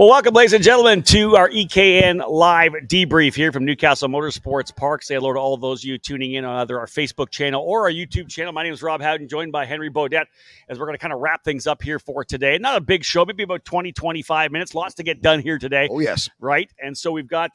Well, welcome, ladies and gentlemen, to our EKN live debrief here from Castle Motorsports Park. Say hello to all of those of you tuning in on either our Facebook channel or our YouTube channel. My name is Rob Howden, joined by Henry Beaudette, as we're going to kind of wrap things up here for today. Not a big show, maybe about 20, 25 minutes. Lots to get done here today. Oh, yes. Right? And so we're trying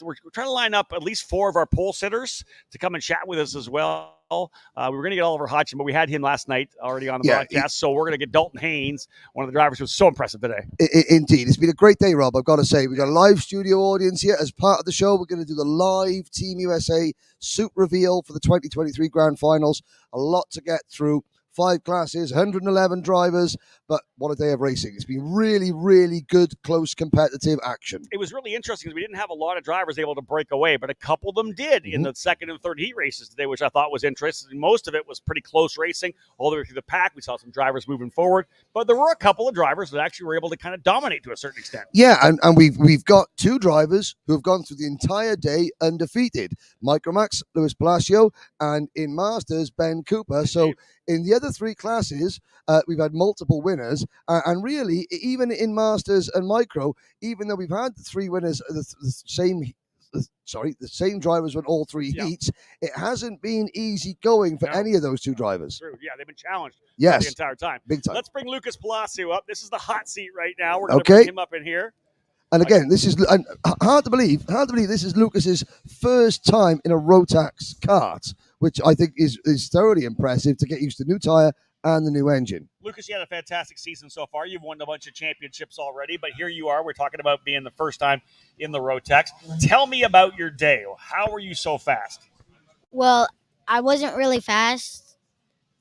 to line up at least 4 of our pole sitters to come and chat with us as well. We were going to get Oliver Hodgson, but we had him last night already on the broadcast. So we're going to get Dalton Haynes, one of the drivers who was so impressive today. Indeed. It's been a great day, Rob, I've got to say. We've got a live studio audience here. As part of the show, we're going to do the live Team USA suit reveal for the 2023 Grand Finals. A lot to get through. 5 classes, 111 drivers, but what a day of racing. It's been really, really good, close, competitive action. It was really interesting because we didn't have a lot of drivers able to break away, but a couple of them did in the second and third heat races today, which I thought was interesting. Most of it was pretty close racing all the way through the pack. We saw some drivers moving forward, but there were a couple of drivers that actually were able to kind of dominate to a certain extent. Yeah, and we've got 2 drivers who have gone through the entire day undefeated. Micromax, Luis Palacio, and in Masters, Ben Cooper. So in the other 3 classes, we've had multiple winners, and really, even in Masters and Micro, even though we've had the 3 winners, the same drivers won all 3 heats, it hasn't been easy going for any of those 2 drivers. True. Yeah, they've been challenged the entire time. Big time. Let's bring Lucas Palacio up. This is the hot seat right now. We're going to bring him up in here. And again, this is hard to believe this is Lucas's first time in a Rotax kart, which I think is thoroughly impressive to get used to the new tire and the new engine. Lucas, you had a fantastic season so far. You've won a bunch of championships already, but here you are. We're talking about being the first time in the Rotax. Tell me about your day. How were you so fast? Well, I wasn't really fast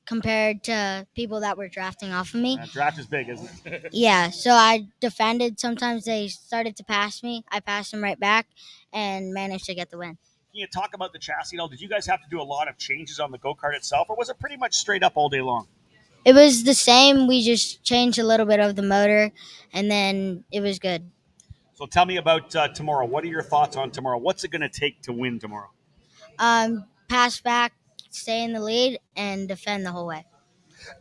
compared to people that were drafting off of me. Draft is big, isn't it? Yeah, so I defended. Sometimes they started to pass me. I passed them right back and managed to get the win. Can you talk about the chassis? Did you guys have to do a lot of changes on the go-kart itself, or was it pretty much straight up all day long? It was the same. We just changed a little bit of the motor, and then it was good. So tell me about tomorrow. What are your thoughts on tomorrow? What's it going to take to win tomorrow? Pass back, stay in the lead, and defend the whole way.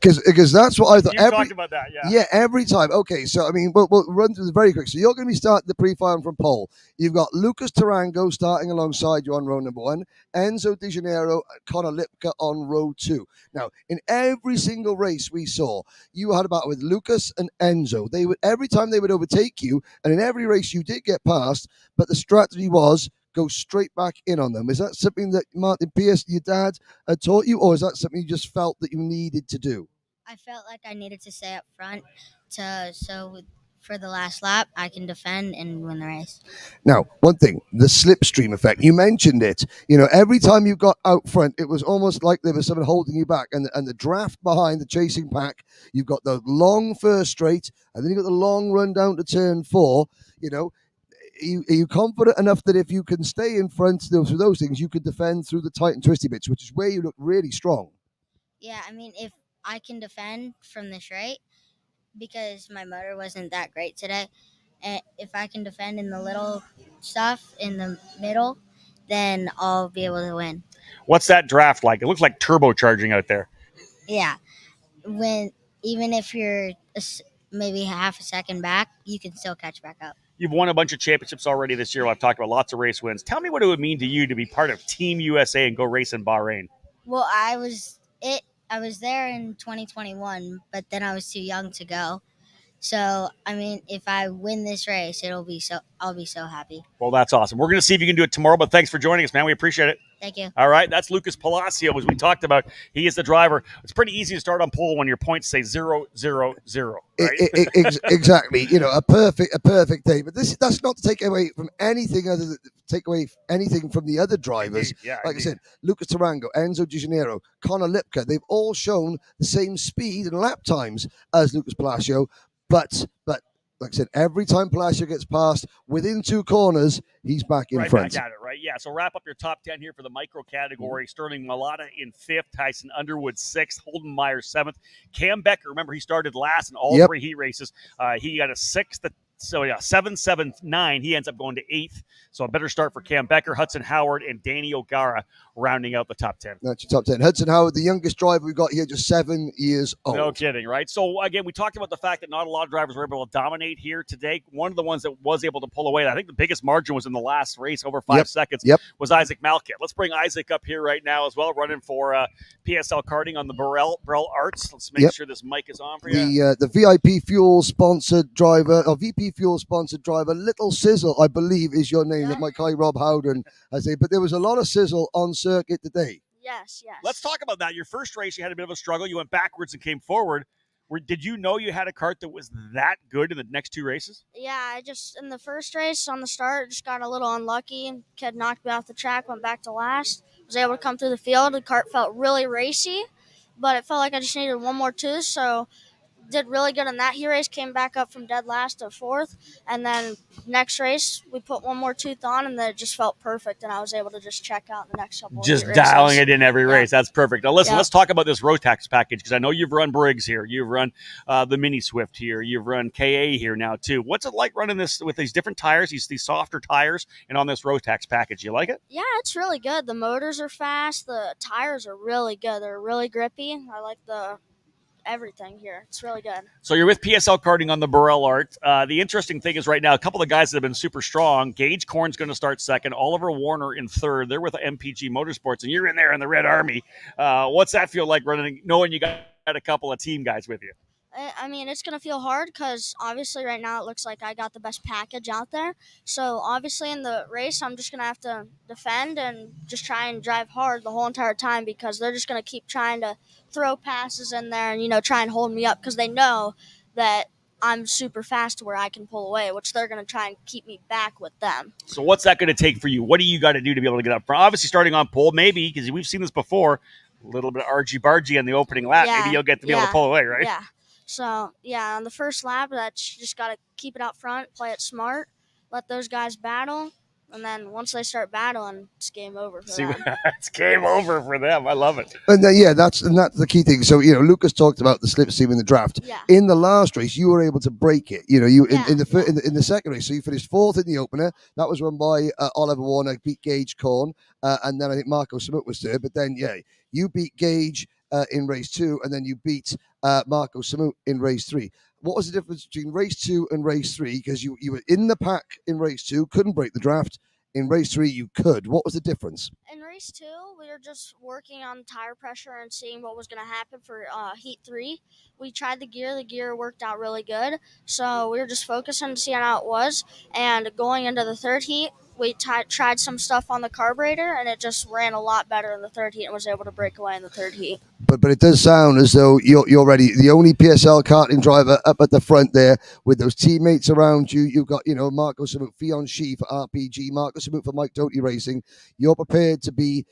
Because that's what I thought. You talked about that, yeah. Yeah, every time. Okay, so I mean, we'll run through this very quick. So you're going to be starting the pre-final from pole. You've got Lucas Tarango starting alongside you on row number 1, Enzo De Janeiro, Connor Lipka on row 2. Now, in every single race we saw, you had a battle with Lucas and Enzo. They would every time they would overtake you, and in every race you did get past, but the strategy was go straight back in on them. Is that something that Martin Pierce, your dad, had taught you, or is that something you just felt that you needed to do? I felt like I needed to stay up front so for the last lap I can defend and win the race. Now, one thing, the slipstream effect. You mentioned it. You know, every time you got out front, it was almost like there was someone holding you back. And the draft behind the chasing pack, you've got the long first straight, and then you've got the long run down to turn 4. You know, are you confident enough that if you can stay in front through those things, you can defend through the tight and twisty bits, which is where you look really strong? Yeah, I mean, if I can defend from the straight, because my motor wasn't that great today, and if I can defend in the little stuff in the middle, then I'll be able to win. What's that draft like? It looks like turbocharging out there. Yeah, even if you're maybe half a second back, you can still catch back up. You've won a bunch of championships already this year. I've talked about lots of race wins. Tell me what it would mean to you to be part of Team USA and go race in Bahrain. Well, I was there in 2021, but then I was too young to go. So, I mean, if I win this race, I'll be so happy. Well, that's awesome. We're going to see if you can do it tomorrow, but thanks for joining us, man. We appreciate it. Thank you. All right, that's Lucas Palacio, as we talked about. He is the driver. It's pretty easy to start on pole when your points say 0, 0, 0. Right? Exactly. You know, a perfect day. But that's not to take away from anything from the other drivers. Indeed. Yeah, like I said, Lucas Tarango, Enzo De Janeiro, Connor Lipka, they've all shown the same speed and lap times as Lucas Palacio. But like I said, every time Palacio gets past within 2 corners, he's back in front. Back at it, right? Yeah, so wrap up your top 10 here for the micro category. Sterling Malata in 5th, Tyson Underwood 6th, Holden Meyer 7th. Cam Becker, remember, he started last in all 3 heat races. He got a 6th So yeah, 7-7-9. He ends up going to 8th. So a better start for Cam Becker, Hudson Howard, and Danny O'Gara rounding out the top 10. That's your top 10. Hudson Howard, the youngest driver we've got here, just 7 years old. No kidding, right? So again, we talked about the fact that not a lot of drivers were able to dominate here today. One of the ones that was able to pull away, I think the biggest margin was in the last race, over 5 seconds, was Isaac Malkit. Let's bring Isaac up here right now as well, running for PSL karting on the Burrell Arts. Let's make sure this mic is on for you. The VIP Fuel sponsored driver, or VP Fuel sponsored driver, Little Sizzle, I believe is your name, that my guy Rob Howden has said. But there was a lot of sizzle on circuit today. Yes. Let's talk about that. Your first race, you had a bit of a struggle. You went backwards and came forward. Did you know you had a kart that was that good in the next 2 races? Yeah, I just, in the first race on the start, just got a little unlucky. Kid knocked me off the track, went back to last. Was able to come through the field. The kart felt really racy, but it felt like I just needed one more tooth, so did really good in that heat race, came back up from dead last to 4th, and then next race we put one more tooth on, and then it just felt perfect, and I was able to just check out the next couple just of heat dialing races. it in every race. That's perfect. Now listen, let's talk about this Rotax package, because I know you've run Briggs here, you've run the Mini Swift here, you've run KA here now too. What's it like running this with these different tires, these softer tires, and on this Rotax package? You like it? Yeah, it's really good. The motors are fast, the tires are really good, they're really grippy. I like everything here. It's really good. So you're with PSL Karting on the Burrell Art. The interesting thing is right now, a couple of guys that have been super strong. Gage Korn's going to start second. Oliver Warner in third. They're with MPG Motorsports, and you're in there in the Red Army. What's that feel like knowing you got a couple of team guys with you? I mean, it's going to feel hard because obviously right now it looks like I got the best package out there. So obviously in the race, I'm just going to have to defend and just try and drive hard the whole entire time, because they're just going to keep trying to throw passes in there and, try and hold me up, because they know that I'm super fast to where I can pull away, which they're going to try and keep me back with them. So what's that going to take for you? What do you got to do to be able to get up front? Obviously starting on pole, maybe, because we've seen this before, a little bit of argy-bargy on the opening lap. Yeah, maybe you'll get to be able to pull away, right? Yeah. So, on the first lap, that's just got to keep it out front, play it smart, let those guys battle, and then once they start battling, it's game over for them. It's game over for them. I love it. And that's the key thing. So, Lucas talked about the slipstream in the draft. Yeah. In the last race, you were able to break it. In the second race, so you finished 4th in the opener. That was run by Oliver Warner, beat Gage Korn, and then I think Marco Samut was third. But then, you beat Gage in race 2, and then you beat Marco Samut in race 3. What was the difference between race 2 and race 3? Because you were in the pack in race 2, couldn't break the draft. In race 3, you could. What was the difference? In race 2, we were just working on tire pressure and seeing what was going to happen for heat 3. We tried the gear. The gear worked out really good. So we were just focusing to see how it was. And going into the third heat, we tried some stuff on the carburetor, and it just ran a lot better in the third heat and was able to break away in the third heat. But it does sound as though you're ready. The only PSL karting driver up at the front there with those teammates around you. You've got, Marco Samut, Fionn Shee for RPG, Marco Samut for Mike Doty Racing. You're prepared to be,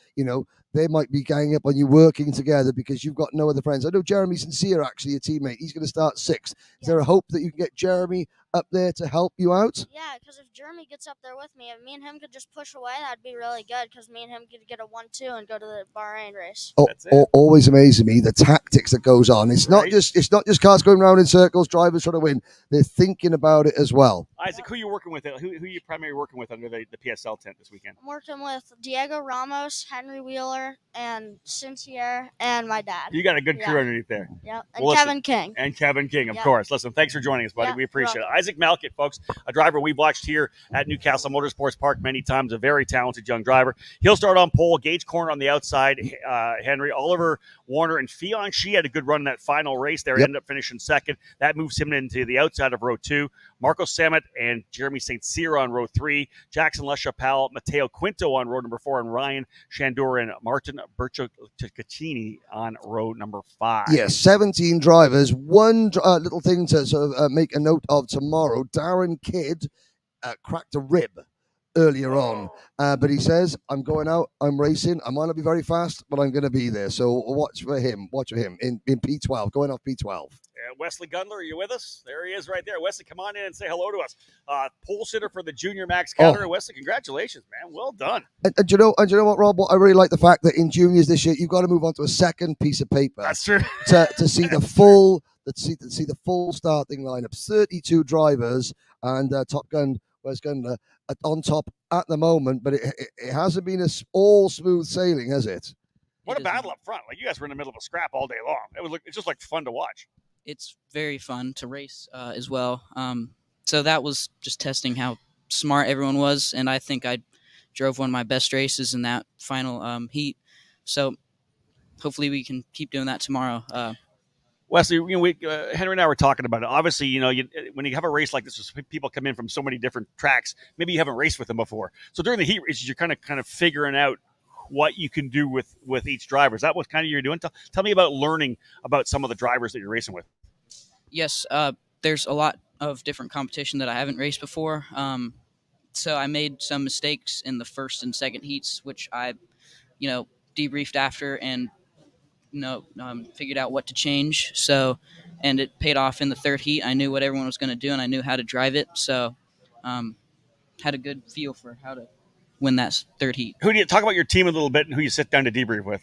they might be ganging up on you, working together, because you've got no other friends. I know Jeremy Sincere, actually, a teammate. He's going to start 6th. Is there a hope that you can get Jeremy up there to help you out? Yeah, because if Jeremy gets up there with me, if me and him could just push away, that'd be really good, because me and him could get a 1-2 and go to the Bahrain race. Always amazing me, the tactics that goes on. It's not just cars going around in circles, drivers trying to win. They're thinking about it as well. Isaac, who are you working with? Who are you primarily working with under the PSL tent this weekend? I'm working with Diego Ramos, Henry Wheeler, and Sincere, and my dad. You got a good crew underneath there. Yep, and Kevin King. And Kevin King, of course. Listen, thanks for joining us, buddy. We appreciate it. Isaac Malkit, folks, a driver we've watched here at Newcastle Motorsports Park many times, a very talented young driver. He'll start on pole, Gage Korn on the outside, Henry, Oliver Warner, and Fionn Shee had a good run in that final race there. He ended up finishing second. That moves him into the outside of row 2. Marco Samut and Jeremy St. Cyr on row 3. Jackson LaChapelle, Matteo Quinto on row number 4, and Ryan Shandor and Martin Bertocchini on row number 5. Yes, 17 drivers. One little thing to sort of make a note of tomorrow. Darren Kidd cracked a rib earlier on, but he says, I'm going out, I'm racing, I might not be very fast, but I'm going to be there. So watch for him in P12, going off P12. Wesley Gundler, are you with us? There he is right there. Wesley, come on in and say hello to us. Pole sitter for the Junior Max Counter. Wesley, congratulations, man. Well done. And you know what, Rob? I really like the fact that in juniors this year, you've got to move on to a second piece of paper. That's true. to see the full see the full starting lineup. 32 drivers and Top Gun Wes Gunner on top at the moment, but it hasn't been all smooth sailing, has it? What a battle up front! Like you guys were in the middle of a scrap all day long. It's just like fun to watch. It's very fun to race as well. So that was just testing how smart everyone was, and I think I drove one of my best races in that final heat. So hopefully we can keep doing that tomorrow. Wesley, Henry and I were talking about it. Obviously, when you have a race like this, people come in from so many different tracks. Maybe you haven't raced with them before. So during the heat races, you're kind of figuring out what you can do with each driver. Is that what kind of you're doing? Tell me about learning about some of the drivers that you're racing with. Yes, there's a lot of different competition that I haven't raced before. So I made some mistakes in the first and second heats, which I, debriefed after and figured out what to change. So, and it paid off in the third heat. I knew what everyone was going to do, and I knew how to drive it. So, had a good feel for how to win that third heat. Who do you talk about your team a little bit and who you sit down to debrief with?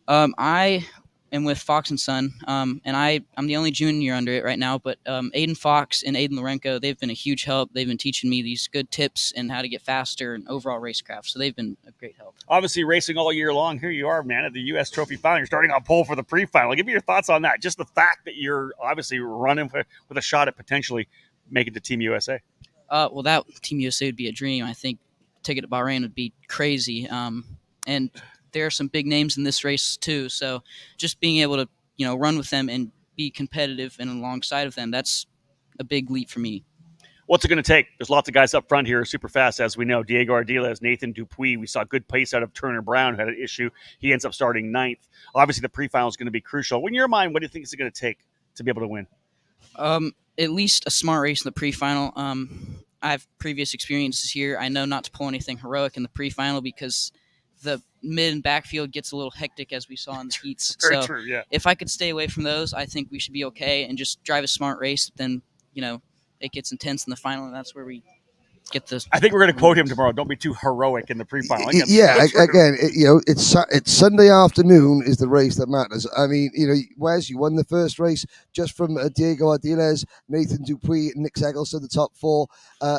I am with Fox and Son, and I'm the only junior under it right now. But Aiden Fox and Aiden Lorenko, they've been a huge help. They've been teaching me these good tips and how to get faster and overall racecraft. So they've been a great help. Obviously, racing all year long. Here you are, man, at the U.S. Trophy Final. You're starting on pole for the pre-final. Give me your thoughts on that. Just the fact that you're obviously running with a shot at potentially making to Team USA. Well, that Team USA would be a dream. I think ticket to Bahrain would be crazy. And there are some big names in this race too. So just being able to, run with them and be competitive and alongside of them, that's a big leap for me. What's it going to take? There's lots of guys up front here super fast, as we know. Diego Ardiles, Nathan Dupuis. We saw good pace out of Turner Brown, who had an issue. He ends up starting 9th. Obviously, the pre-final is going to be crucial. In your mind, what do you think is it going to take to be able to win? At least a smart race in the pre-final. I have previous experiences here. I know not to pull anything heroic in the pre-final because the mid and backfield gets a little hectic, as we saw in the heats. Very true, yeah. If I could stay away from those, I think we should be okay and just drive a smart race. Then, it gets intense in the final, and that's where we get the. I think we're going to quote him tomorrow. Don't be too heroic in the pre-final. It's Sunday afternoon is the race that matters. I mean, Wes, you won the first race just from Diego Ardiles, Nathan Dupuis, Nick Eggleston, the top 4.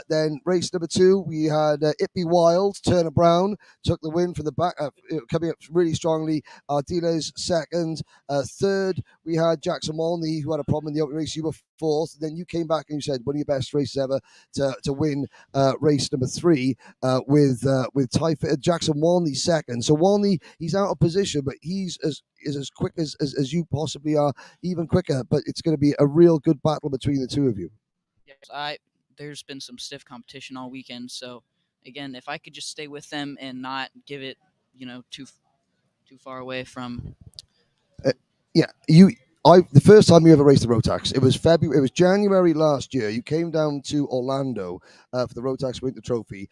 Then race number 2, we had Ippy Wild, Turner Brown took the win from the back, coming up really strongly. Ardiles second. Third, we had Jackson Walney, who had a problem in the opening race. You were 4th. Then you came back and you said one of your best races ever to win race number 3 with Jackson Walney second. So Walney, he's out of position, but he's as quick as you possibly are, even quicker. But it's going to be a real good battle between the two of you. Yes, there's been some stiff competition all weekend. So again, if I could just stay with them and not give it, too far away from. The first time you ever raced the Rotax, it was February. It was January last year. You came down to Orlando for the Rotax Winter Trophy.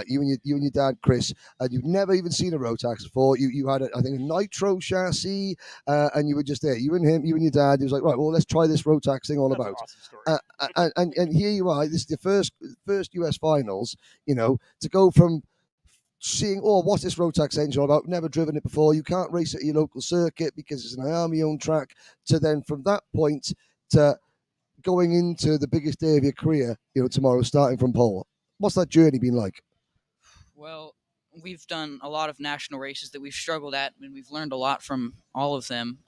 You and your dad, Chris, you've never even seen a Rotax before. You had, I think, a nitro chassis, and you were just there. You and your dad. He was like, right, well, let's try this Rotax thing all about. Awesome and here you are. This is the first US finals. To go from seeing, what's this Rotax engine all about? Never driven it before. You can't race it at your local circuit because it's an Army-owned track. To then, from that point, to going into the biggest day of your career, tomorrow, starting from pole. What's that journey been like? Well, we've done a lot of national races that we've struggled at, and we've learned a lot from all of them.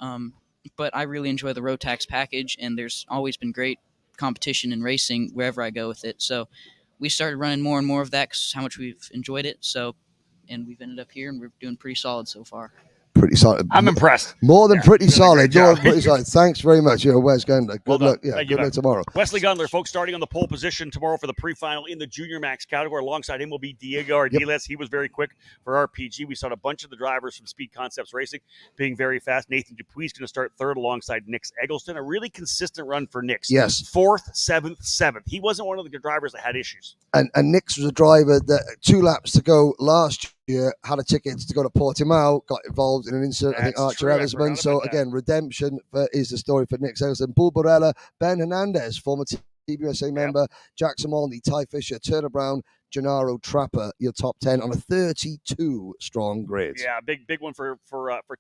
But I really enjoy the Rotax package, and there's always been great competition in racing wherever I go with it. So we started running more and more of that because how much we've enjoyed it. So, and we've ended up here, and we're doing pretty solid so far. Pretty solid. I'm impressed. More than pretty solid. Pretty solid. Thanks very much. Wes Gunler. Good luck. Yeah, good luck tomorrow. Wesley Gunler, folks, starting on the pole position tomorrow for the pre-final in the Junior Max category. Alongside him will be Diego Ardiles. Yep. He was very quick for RPG. We saw a bunch of the drivers from Speed Concepts Racing being very fast. Nathan Dupuis is going to start 3rd alongside Nick Eggleston. A really consistent run for Nick. Yes. 4th, 7th, 7th. He wasn't one of the drivers that had issues. And Nick's was a driver that 2 laps to go last year had a ticket to go to Portimao, got involved in an incident, I think Archer Ellisman. So again, redemption is the story for Nick Eggleston. Bull Borella, Ben Hernandez, former TBSA member, Jackson Molney, Ty Fisher, Turner Brown, Gennaro Trapper, your top 10 on a 32-strong grid. Yeah, big one for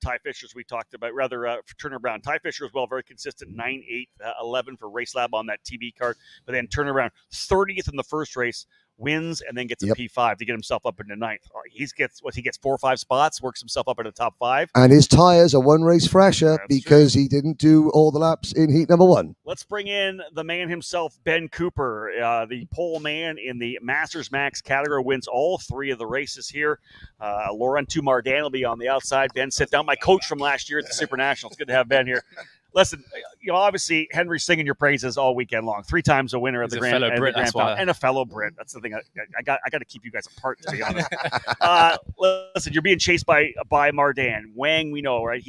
Ty Fisher, as we talked about, for Turner Brown. Ty Fisher as well, very consistent, 9, 8, 11 for Race Lab on that TB card. But then Turner Brown, 30th in the first race, wins and then gets a P5 to get himself up into 9th. He gets 4 or 5 spots, works himself up into the top 5. And his tires are one race fresher because true. he didn't do all the laps in heat number 1. Let's bring in the man himself, Ben Cooper, the pole man in the Masters Max category, wins all 3 of the races here. Laurent Mardan will be on the outside. Ben, sit down. My coach from last year at the Super National. It's good to have Ben here. Listen, obviously Henry's singing your praises all weekend long. 3 times a winner at the Grand Final, and a fellow Brit. That's the thing. I got to keep you guys apart, to be honest. Listen, you're being chased by Mardan. Wang, we know, right?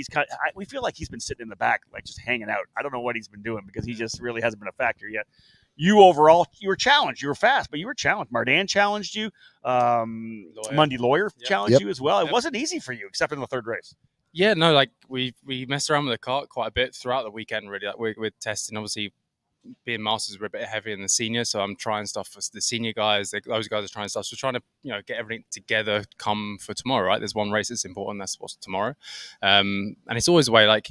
We feel like he's been sitting in the back, like just hanging out. I don't know what he's been doing because he just really hasn't been a factor yet. You overall, you were challenged. You were fast, but you were challenged. Mardan challenged you. Mundy Lawyer challenged you as well. It wasn't easy for you, except in the 3rd race. Yeah, no, like we messed around with the kart quite a bit throughout the weekend, really. Like we're testing, obviously, being masters, we're a bit heavier than the senior, so I'm trying stuff for the senior guys. Those guys are trying stuff. So we're trying to, get everything together come for tomorrow, right? There's one race that's important, that's what's tomorrow. And it's always the way, like,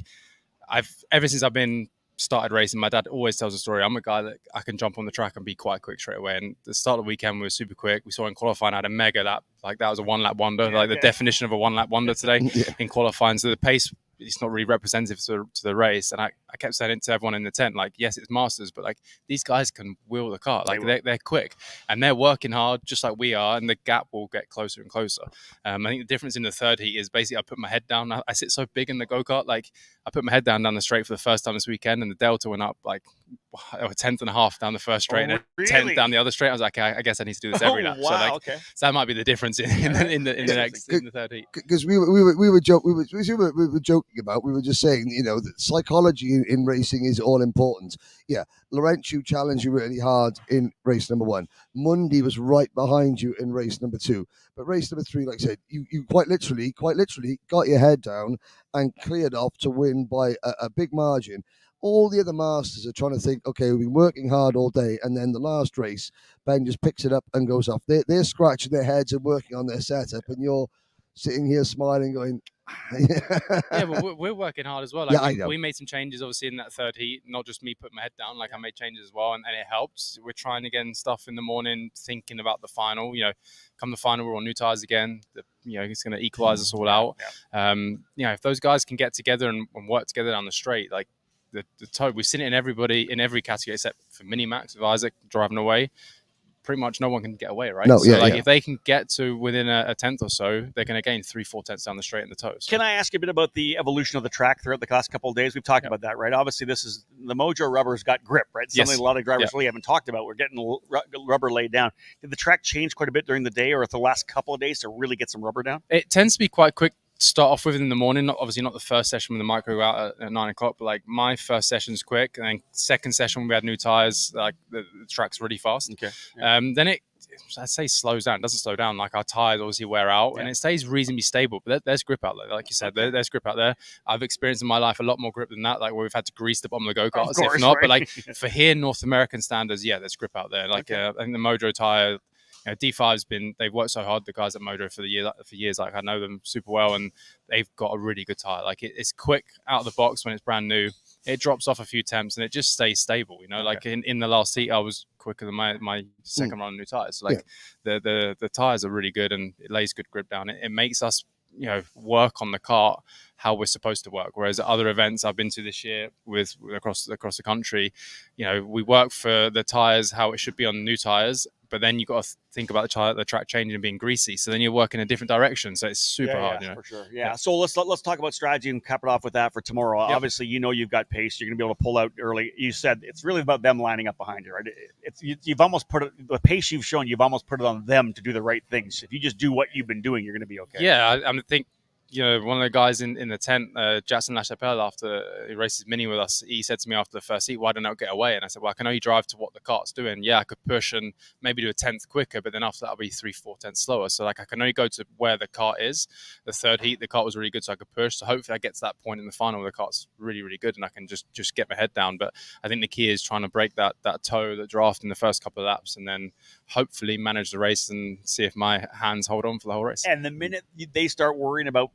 ever since I've been started racing, my dad always tells a story. I'm a guy that I can jump on the track and be quite quick straight away. And the start of the weekend we were super quick. We saw in qualifying I had a mega lap. Like that was a 1 lap wonder, the definition of a 1 lap wonder today in qualifying. So the pace, it's not really representative to the race. And I kept saying it to everyone in the tent, like, yes, it's masters, but like these guys can wheel the car. Like they're quick and they're working hard just like we are, and the gap will get closer and closer. I think the difference in the 3rd heat is basically I put my head down. I sit so big in the go-kart, like I put my head down the straight for the first time this weekend, and the delta went up like a 1/10.5 down the first straight and a 10th down the other straight. I was like, okay, I guess I need to do this every lap. Wow, so that might be the difference in the 3rd heat. Because we were joking about, we were just saying, that psychology in racing is all important. Yeah, Laurentiu challenged you really hard in race number 1. Mundy was right behind you in race number 2. But race number 3, like I said, you quite literally got your head down and cleared off to win by a big margin. All the other masters are trying to think, okay, we've been working hard all day, and then the last race, Ben just picks it up and goes off. They're scratching their heads and working on their setup, and you're sitting here smiling, going, yeah, but we're working hard as well. Like, I know. We made some changes, obviously, in that 3rd heat. Not just me putting my head down. Like I made changes as well, and it helps. We're trying again stuff in the morning, thinking about the final. Come the final, we're on new tires again. It's going to equalize us all out. If those guys can get together and work together down the straight, like. The toe, we've seen it in every category except for Mini Max with Isaac driving away. Pretty much no one can get away, right? If they can get to within a 10th or so, they're going to gain 3-4 tenths down the straight in the toes. Can I ask you a bit about the evolution of the track throughout the last couple of days? We've talked about that, right? Obviously, this is the Mojo rubber's got grip, right? Something a lot of drivers really haven't talked about. We're getting rubber laid down. Did the track change quite a bit during the day or the last couple of days to really get some rubber down? It tends to be quite quick. Start off with in the morning, obviously not the first session when the micro go out at 9 o'clock, but like my first session's quick, and then second session when we had new tires, like the track's really fast. Okay. Then I'd say slows down. It doesn't slow down. Like our tires obviously wear out, and it stays reasonably stable. But there's grip out there, like you said. There's grip out there. I've experienced in my life a lot more grip than that. Like where we've had to grease the bottom of the go-karts, if not. Right? But like for here, North American standards, there's grip out there. Like I think the Mojo tire. D5's they've worked so hard, the guys at Mojo for years. Like I know them super well, and they've got a really good tire. Like it's quick out of the box when it's brand new. It drops off a few temps and it just stays stable. Like in the last heat, I was quicker than my second run of new tires. So like the tires are really good and it lays good grip down. It makes us work on the kart how we're supposed to work. Whereas at other events I've been to this year with across the country, we work for the tires how it should be on new tires. But then you've got to think about the track changing and being greasy. So then you're working a different direction. So it's super hard. For sure. Yeah. So let's talk about strategy and cap it off with that for tomorrow. Yep. Obviously, you've got pace. You're going to be able to pull out early. You said it's really about them lining up behind you, right? You've almost put it, the pace you've shown, you've almost put it on them to do the right things. If you just do what you've been doing, you're going to be okay. Yeah, I think one of the guys in the tent, Jackson Lachapelle, after he races mini with us, he said to me after the first heat, "Why don't I get away?" And I said, "Well, I can only drive to what the cart's doing. Yeah, I could push and maybe do a tenth quicker, but then after that, I'll be 3-4 tenths slower. So like I can only go to where the cart is. The third heat, the cart was really good, so I could push. So hopefully I get to that point in the final where the cart's really, really good, and I can just get my head down. But I think the key is trying to break that toe, that draft in the first couple of laps, and then hopefully manage the race and see if my hands hold on for the whole race." And the minute they start worrying about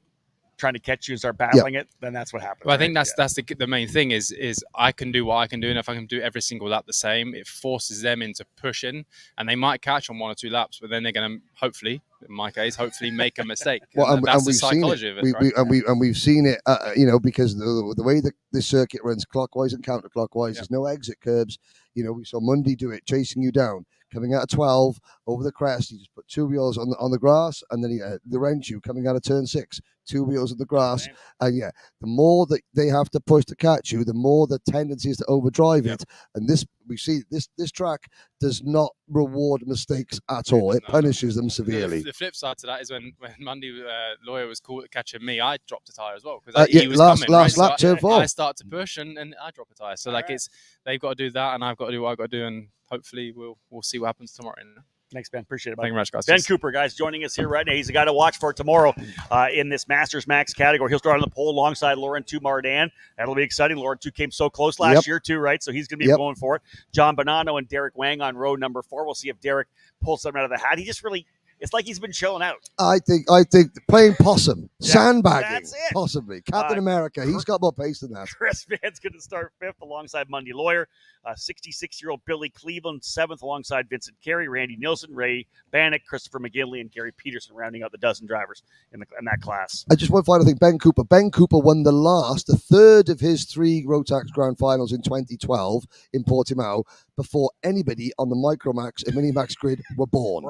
trying to catch you and start battling it, then that's what happens. Well, I think that's the main thing is I can do what I can do, and if I can do every single lap the same, it forces them into pushing, and they might catch on 1 or 2 laps, but then they're going to hopefully, in my case, make a mistake. Well, and that's the we've psychology seen it. of it, right? We've seen it, because the way the circuit runs clockwise and counterclockwise, there's no exit curbs. We saw Mundy do it, chasing you down, coming out of 12 over the crest. He just put 2 wheels on the grass, and then the Renchu coming out of turn 6. 2 wheels of the grass, and the more that they have to push to catch you, the more the tendency is to overdrive it. And we see this track does not reward mistakes at all. It punishes them severely. The flip side to that is when Mundy Lawyer was cool at catching me, I dropped a tire as well because he was last coming. lap, turn 4. I start to push and I drop a tire. So they've got to do that, and I've got to do what I've got to do, and hopefully we'll see what happens tomorrow. Thanks, Ben. Appreciate it. Thank you very much, guys. Ben Cooper, guys, joining us here right now. He's the guy to watch for tomorrow in this Masters Max category. He'll start on the pole alongside Laurent Mardan. That'll be exciting. Laurent came so close last year too, right? So he's going to be going for it. John Bonanno and Derek Wang on row number 4. We'll see if Derek pulls something out of the hat. He just really It's like he's been chilling out. I think playing possum, sandbagging, that's it. possibly. Captain America, he's got more pace than that. Chris Van's going to start 5th alongside Mundy Lawyer. 66-year-old Billy Cleveland, 7th alongside Vincent Carey, Randy Nilsson, Ray Bannock, Christopher McGinley, and Gary Peterson rounding out the dozen drivers in that class. I just want to final thing, Ben Cooper. Ben Cooper won the third of his 3 Rotax Grand Finals in 2012 in Portimao before anybody on the Micromax and Minimax grid were born.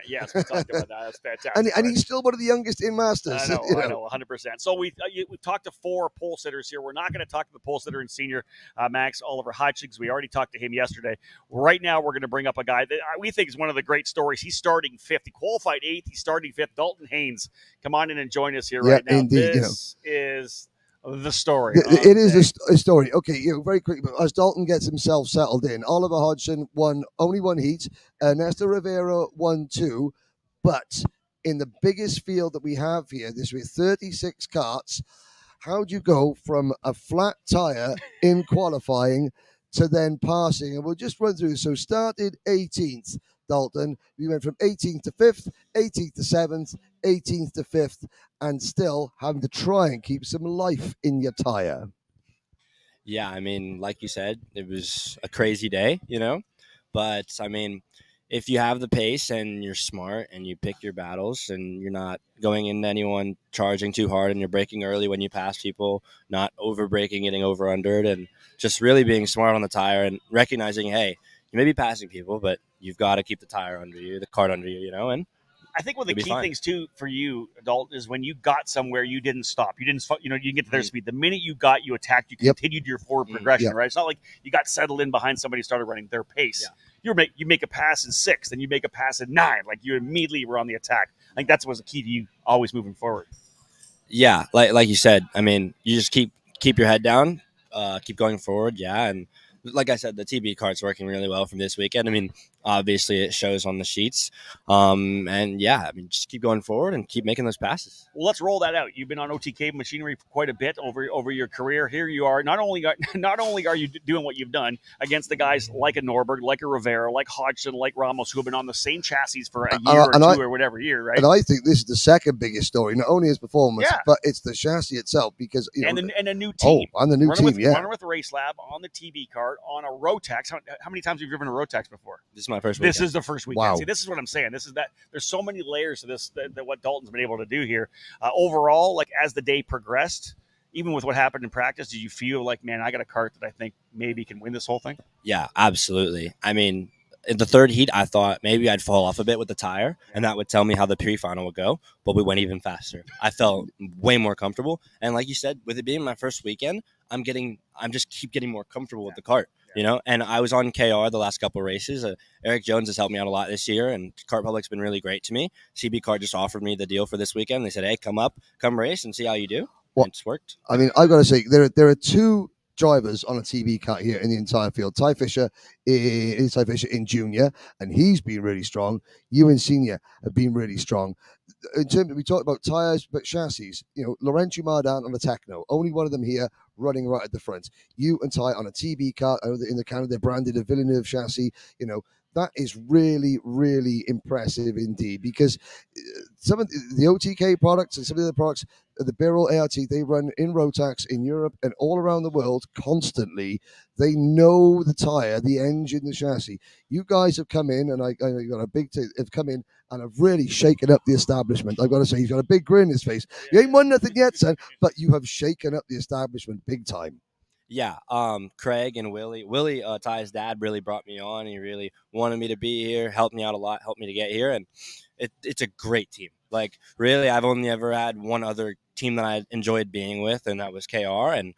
Yes, we talked about that. That's fantastic. and he's still one of the youngest in Masters. I know, 100%. So we've talked to 4 pole sitters here. We're not going to talk to the pole sitter in senior, Max Oliver Hodgkins. We already talked to him yesterday. Right now, we're going to bring up a guy that we think is one of the great stories. He's starting 5th. He qualified 8th. He's starting 5th. Dalton Haynes, come on in and join us here right now. Indeed, this is the story. It is a story. Okay, very quickly, as Dalton gets himself settled in, Oliver Hodgson won only 1 heat. Ernesto Rivera won 2. But in the biggest field that we have here, this with 36 karts, how do you go from a flat tire in qualifying to then passing? And we'll just run through. So started 18th, Dalton. We went from 18th to 5th, 18th to 7th, 18th to 5th, and still having to try and keep some life in your tire. Yeah, I mean, like you said, it was a crazy day, But, I mean, if you have the pace and you're smart and you pick your battles and you're not going into anyone charging too hard and you're braking early when you pass people, not over braking, getting over under it, and just really being smart on the tire and recognizing, hey, you may be passing people, but you've got to keep the tire under you, the cart under you, and I think one of the key things too for you, Dalton, is when you got somewhere, you didn't stop. You didn't, you didn't get to their speed. The minute you attacked, you continued your forward progression, right? It's not like you got settled in behind somebody and started running their pace. You make a pass in 6th, then you make a pass in 9. Like you immediately were on the attack. I think that's what's the key to you always moving forward. Yeah, like you said, I mean, you just keep your head down, keep going forward, and like I said, the TB cart's working really well from this weekend. I mean, obviously it shows on the sheets. Just keep going forward and keep making those passes. Well, let's roll that out. You've been on OTK machinery for quite a bit over your career. Here you are. Not only are you doing what you've done against the guys like a Norberg, like a Rivera, like Hodgson, like Ramos, who have been on the same chassis for a year or 2 or whatever year, right? And I think this is the second biggest story. Not only his performance, but it's the chassis itself because and a new team. Oh, on the new team, running with Race Lab on the TB cart on a Rotax. How many times have you driven a Rotax before? This is my first weekend. This is the first weekend. Wow. See, this is what I'm saying. This is that. There's so many layers to this that what Dalton's been able to do here. Overall, like as the day progressed, even with what happened in practice, did you feel like, man, I got a cart that I think maybe can win this whole thing? Yeah, absolutely. I mean, in the 3rd heat, I thought maybe I'd fall off a bit with the tire, and that would tell me how the pre-final would go, but we went even faster. I felt way more comfortable, and like you said, with it being my first weekend, I'm just keep getting more comfortable with the cart. you know. And I was on KR the last couple of races. Eric Jones has helped me out a lot this year, and Kart Public's been really great to me. CB Kart just offered me the deal for this weekend. They said, hey, come race and see how you do. Well, and it's worked. I mean, I've got to say, there are two drivers on a TB car here in the entire field. Ty Fisher in junior, and he's been really strong. You in senior have been really strong. In terms of, we talked about tires, but chassis, you know, Laurent Mardan on the Techno, only one of them here running right at the front. You and Ty on a TB car. I know that in the Canada, they're branded a Villeneuve chassis. You know, that is really, really impressive indeed, because some of the OTK products and some of the other products, the Birol ART, they run in Rotax in Europe and all around the world constantly. They know the tire, the engine, the chassis. You guys have come in, and I got a big have come in and have really shaken up the establishment. I've got to say, he's got a big grin in his face. You ain't won nothing yet, son, but you have shaken up the establishment big time. Yeah, Craig and Willie, Ty's dad, really brought me on. He really wanted me to be here, helped me out a lot, helped me to get here, and it's a great team. Like, really, I've only ever had one other team that I enjoyed being with, and that was KR and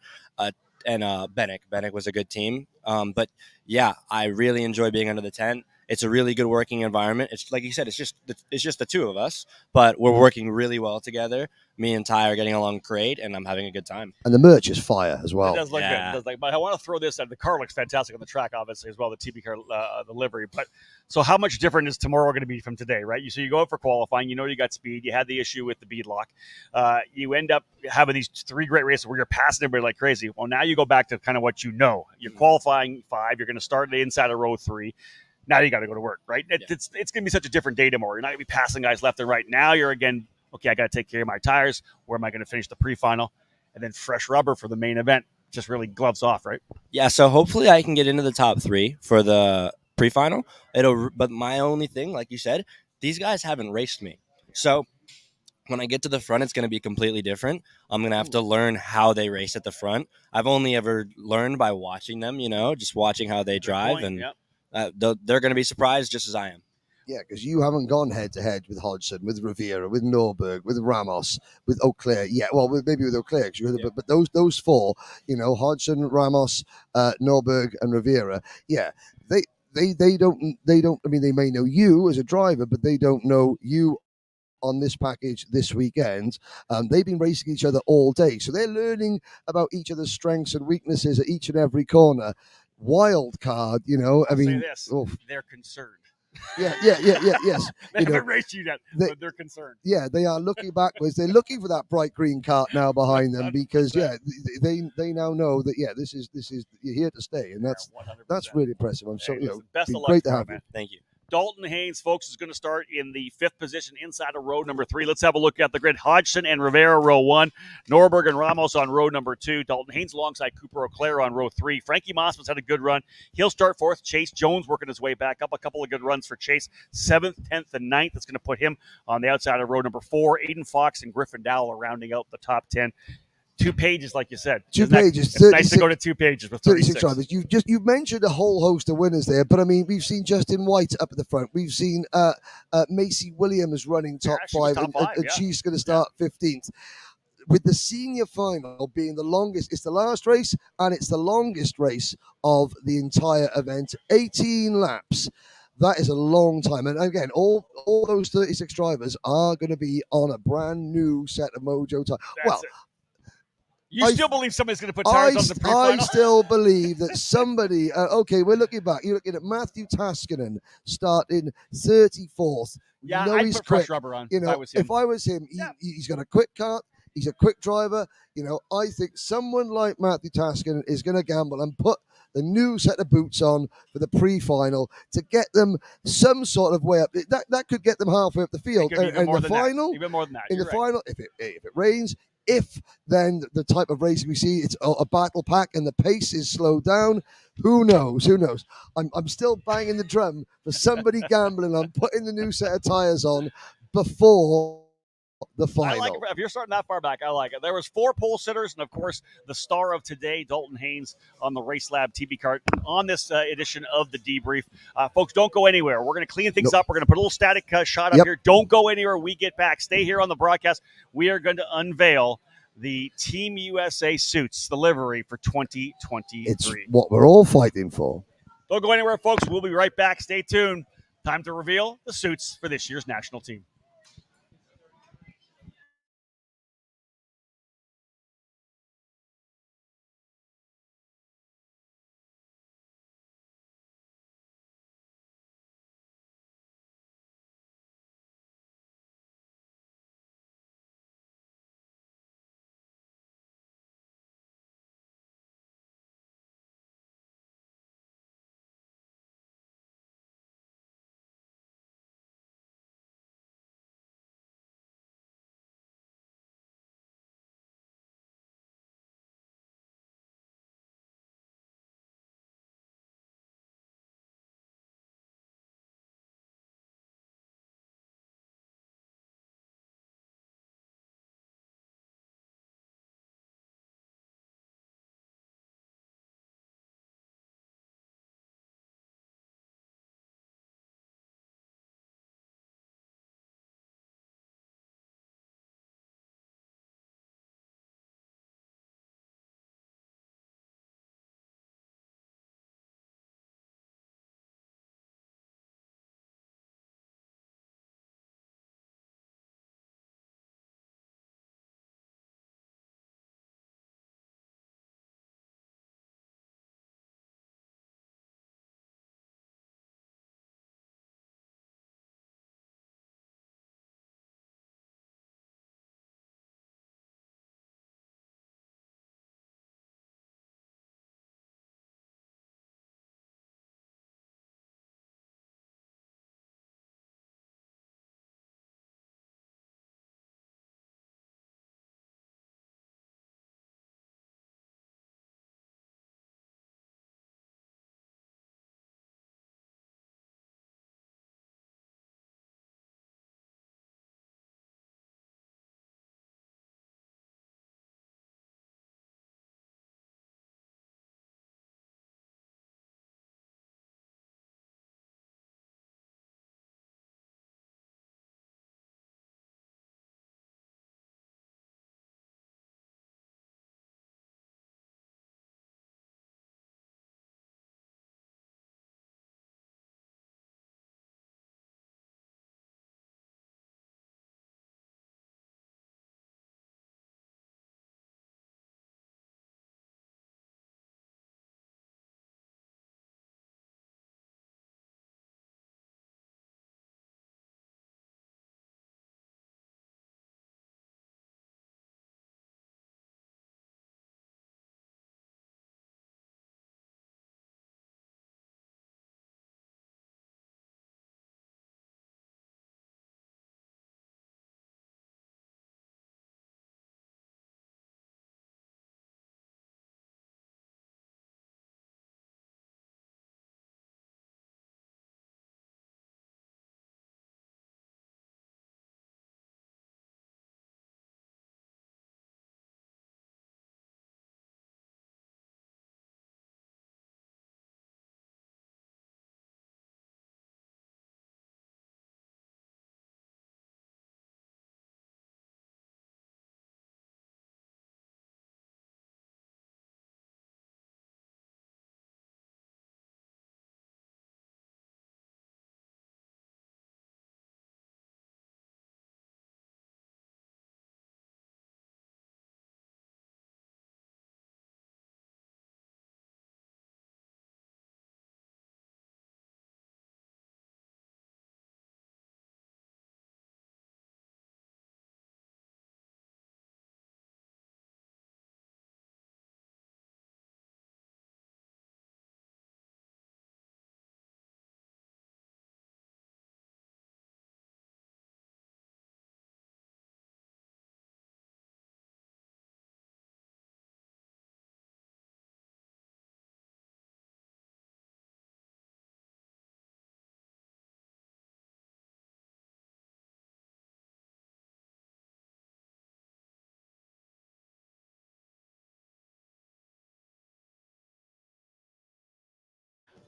Bennick. Bennick was a good team. But yeah, I really enjoy being under the tent. It's a really good working environment. It's like you said, it's just the two of us, but we're working really well together. Me and Ty are getting along great, and I'm having a good time. And the merch is fire as well. It does look good. It does look, but I want to throw this out. The car looks fantastic on the track, obviously, as well. The TB car, the livery. But so, how much different is tomorrow going to be from today, right? So you go out for qualifying. You know you got speed. You had the issue with the bead lock. You end up having these 3 great races where you're passing everybody like crazy. Well, now you go back to kind of what you know. You're qualifying 5. You're going to start the inside of row 3. Now you got to go to work, right? It's going to be such a different day tomorrow. You're not going to be passing guys left and right. Now you're again, okay, I got to take care of my tires. Where am I going to finish the pre-final? And then fresh rubber for the main event. Just really gloves off, right? Yeah, so hopefully I can get into the top 3 for the pre-final. But my only thing, like you said, these guys haven't raced me. So when I get to the front, it's going to be completely different. I'm going to have to learn how they race at the front. I've only ever learned by watching them, you know, just watching how they drive. They're going to be surprised just as I am. Yeah, because you haven't gone head-to-head with Hodgson, with Riviera, with Norberg, with Ramos, with Auclair. Yeah, well, maybe with Auclair, but those 4, you know, Hodgson, Ramos, Norberg, and Riviera. Yeah, they don't. I mean, they may know you as a driver, but they don't know you on this package this weekend. They've been racing each other all day, so they're learning about each other's strengths and weaknesses at each and every corner. Wild card, you know. I'll say this: they're concerned. Yes. They haven't raced you yet, but they're concerned. Yeah, they are looking backwards. They're looking for that bright green cart now behind them because they now know that this is you're here to stay, and that's really impressive. I'm so best of luck. Great to have you. Thank you. Dalton Haynes, folks, is going to start in the 5th position inside of row number 3. Let's have a look at the grid. Hodgson and Rivera, row 1. Norberg and Ramos on row number 2. Dalton Haynes alongside Cooper Auclair on row 3. Frankie Mossman's had a good run. He'll start 4th. Chase Jones working his way back up. A couple of good runs for Chase. 7th, 10th, and 9th. That's going to put him on the outside of row number 4. Aiden Fox and Griffin Dowell are rounding out the top 10. 2 pages, like you said. 2 pages. It's nice to go to 2 pages with 36 drivers. You've mentioned a whole host of winners there, but I mean, we've seen Justin White up at the front. We've seen Macy Williams running top 5, and she's going to start 15th. With the senior final being the longest, it's the last race and it's the longest race of the entire event. 18 laps. That is a long time. And again, all those 36 drivers are going to be on a brand new set of Mojo tires. You still believe somebody's going to put tires on the pre-final? I still believe that somebody. Okay, we're looking back. You're looking at Matthew Taskinen starting 34th. Yeah, you know, I'd put fresh rubber on. You know, if I was him, he's got a quick kart. He's a quick driver. You know, I think someone like Matthew Taskinen is going to gamble and put the new set of boots on for the pre-final to get them some sort of way up. That could get them halfway up the field. And the final, even more than that. In the final, if it rains. If then the type of racing we see, it's a battle pack and the pace is slowed down, who knows? I'm still banging the drum for somebody gambling on putting the new set of tires on before the final. I like it. If you're starting that far back, I like it. There was 4 pole sitters, and of course, the star of today, Dalton Haynes, on the Race Lab TB cart on this edition of the Debrief. Folks, don't go anywhere. We're going to clean things up. We're going to put a little static shot up here. Don't go anywhere. We get back. Stay here on the broadcast. We are going to unveil the Team USA suits, the livery for 2023. It's what we're all fighting for. Don't go anywhere, folks. We'll be right back. Stay tuned. Time to reveal the suits for this year's national team.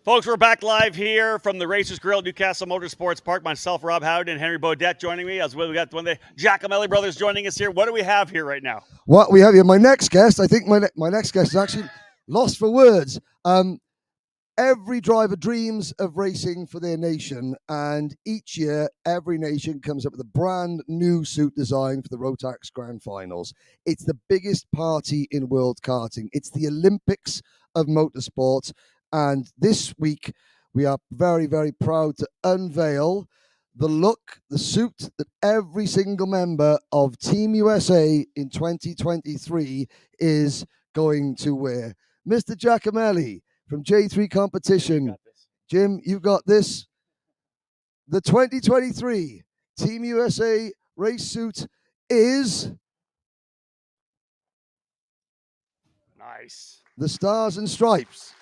Folks, we're back live here from the Racers Grill at Newcastle Motorsports Park. Myself, Rob Howden, and Henry Beaudette joining me. As well, we got one of the Giacomelli brothers joining us here. What do we have here right now? What we have here, my next guest, I think my next guest is actually lost for words. Every driver dreams of racing for their nation, and each year, every nation comes up with a brand new suit design for the Rotax Grand Finals. It's the biggest party in world karting. It's the Olympics of motorsport, and this week we are very, very proud to unveil the look, the suit that every single member of Team USA in 2023 is going to wear. Mr. Giacomelli from J3 Competition. Jim, you've got this. The 2023 Team USA race suit is nice. The Stars and Stripes.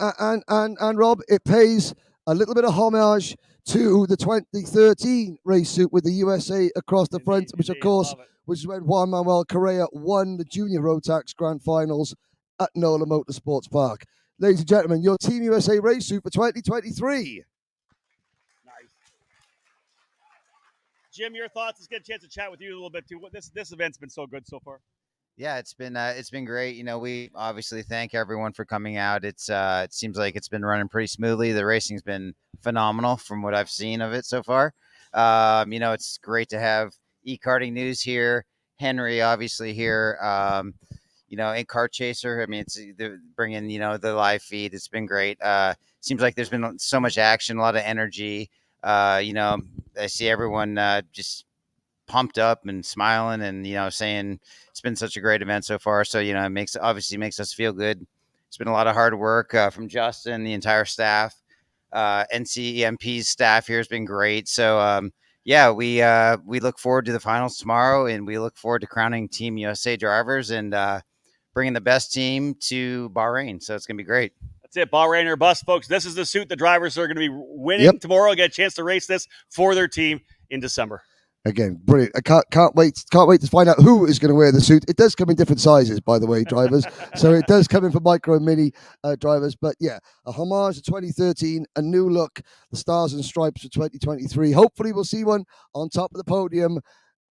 And Rob, it pays a little bit of homage to the 2013 race suit with the USA across the front, which of course was when Juan Manuel Correa won the Junior Rotax Grand Finals at NOLA Motorsports Park. Ladies and gentlemen, your Team USA race suit for 2023. Nice. Jim, your thoughts? Let's get a chance to chat with you a little bit too. This event's been so good so far. Yeah, it's been great. You know, we obviously thank everyone for coming out. It seems like it's been running pretty smoothly. The racing's been phenomenal from what I've seen of it so far. You know, it's great to have e-karting news here. Henry obviously here. You know, in Kart Chaser. I mean, they're bringing, you know, the live feed. It's been great. Seems like there's been so much action, a lot of energy. You know, I see everyone just pumped up and smiling and, you know, saying it's been such a great event so far. So, you know, it obviously makes us feel good. It's been a lot of hard work from Justin, the entire staff. NCEMP's staff here has been great. So, yeah, we look forward to the finals tomorrow, and we look forward to crowning Team USA drivers and bringing the best team to Bahrain. So it's going to be great. That's it, Bahrain or bust, folks. This is the suit the drivers are going to be winning tomorrow. Get a chance to race this for their team in December. Again, brilliant. I can't wait to find out who is going to wear the suit. It does come in different sizes, by the way, drivers. So it does come in for micro and mini drivers. But yeah, a homage to 2013, a new look, the Stars and Stripes for 2023. Hopefully we'll see one on top of the podium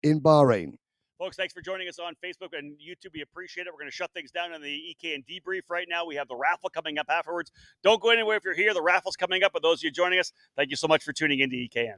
in Bahrain. Folks, thanks for joining us on Facebook and YouTube. We appreciate it. We're going to shut things down on the EKN Debrief right now. We have the raffle coming up afterwards. Don't go anywhere if you're here. The raffle's coming up. With those of you joining us, thank you so much for tuning into EKN.